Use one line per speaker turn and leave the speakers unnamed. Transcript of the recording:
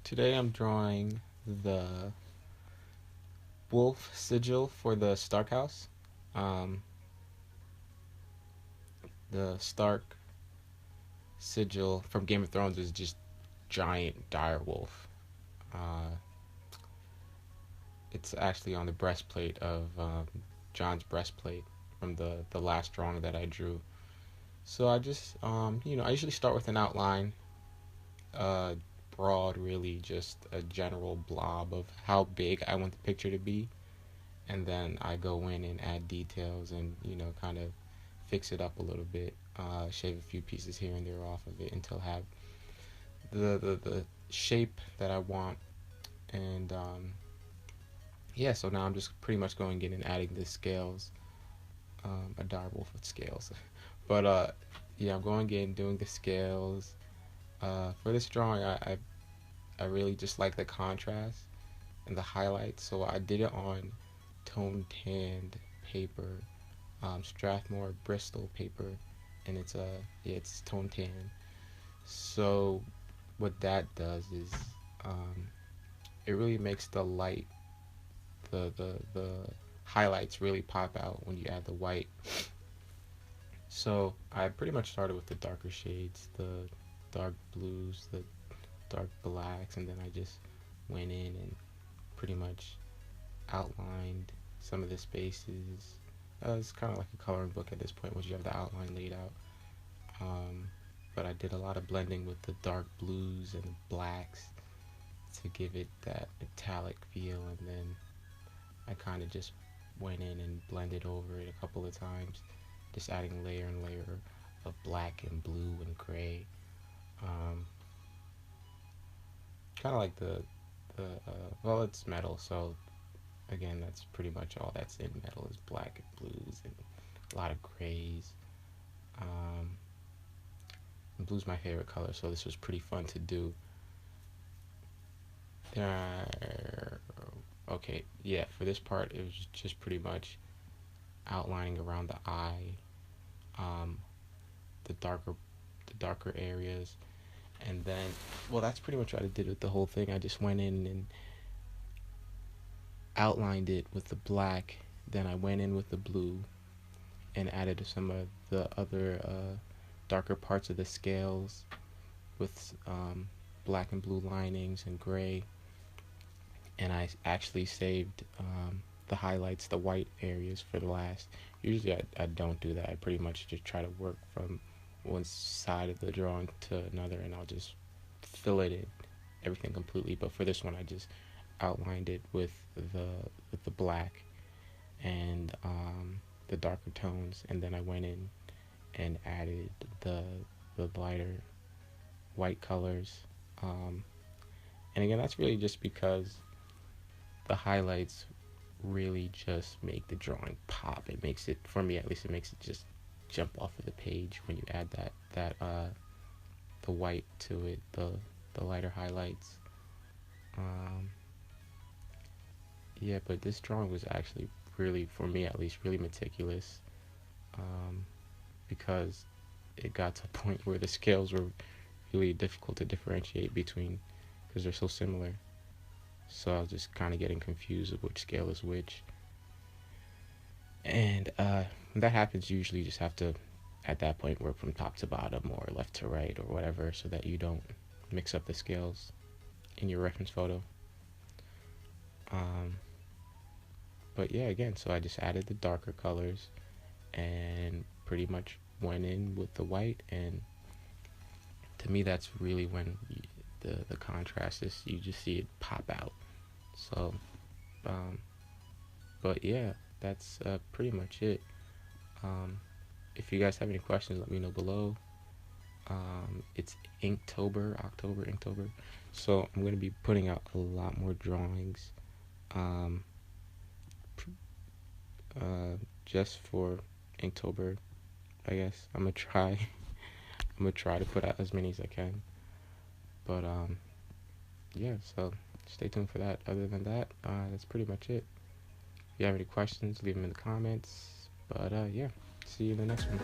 Today I'm drawing the wolf sigil for the Stark house. Um, the Stark sigil from Game of Thrones is just giant dire wolf. Uh, it's actually on the breastplate of John's breastplate from the last drawing that I drew. So I just I usually start with an outline, broad, really just a general blob of how big I want the picture to be, and then I go in and add details and kind of fix it up a little bit, shave a few pieces here and there off of it until I have the shape that I want. And yeah, so now I'm just pretty much going in and adding the scales, a dire wolf with scales. But yeah, I'm going in doing the scales. For this drawing, I really just like the contrast and the highlights, so I did it on tone tanned paper, Strathmore Bristol paper, and it's tone tan. So what that does is it really makes the light, the highlights really pop out when you add the white. So I pretty much started with the darker shades, the dark blues, the dark blacks, and then I just went in and pretty much outlined some of the spaces. It's kind of like a coloring book at this point, once you have the outline laid out. But I did a lot of blending with the dark blues and the blacks to give it that metallic feel, and then I kind of just went in and blended over it a couple of times, just adding layer and layer of black and blue and gray. Kind of like well, it's metal, so again, that's pretty much all that's in metal is black and blues and a lot of grays. And blue's my favorite color, so this was pretty fun to do. Okay, yeah, for this part it was just pretty much outlining around the eye, the darker areas, and then, well, that's pretty much what I did with the whole thing. I just went in and outlined it with the black, then I went in with the blue and added some of the other darker parts of the scales with black and blue linings and gray, and I actually saved the highlights, the white areas, for the last. Usually I don't do that. I pretty much just try to work from one side of the drawing to another, and I'll just fill it in everything completely. But for this one, I just outlined it with the black and the darker tones, and then I went in and added the lighter white colors. And again, that's really just because the highlights really just make the drawing pop. It makes it, for me at least, it makes it just jump off of the page when you add that the white to it, the lighter highlights. Yeah, but this drawing was actually really, for me at least, really meticulous, because it got to a point where the scales were really difficult to differentiate between because they're so similar. So I was just kind of getting confused with which scale is which. And when that happens, you usually just have to, at that point, work from top to bottom or left to right or whatever, so that you don't mix up the scales in your reference photo. But yeah, again, so I just added the darker colors and pretty much went in with the white, and to me that's really when the contrast is, you just see it pop out. So but yeah, that's pretty much it. If you guys have any questions, let me know below. It's Inktober, Inktober, so I'm going to be putting out a lot more drawings, just for Inktober, I guess. I'm gonna try to put out as many as I can. But yeah, so stay tuned for that. Other than that, that's pretty much it. If you have any questions, leave them in the comments. But yeah, see you in the next one.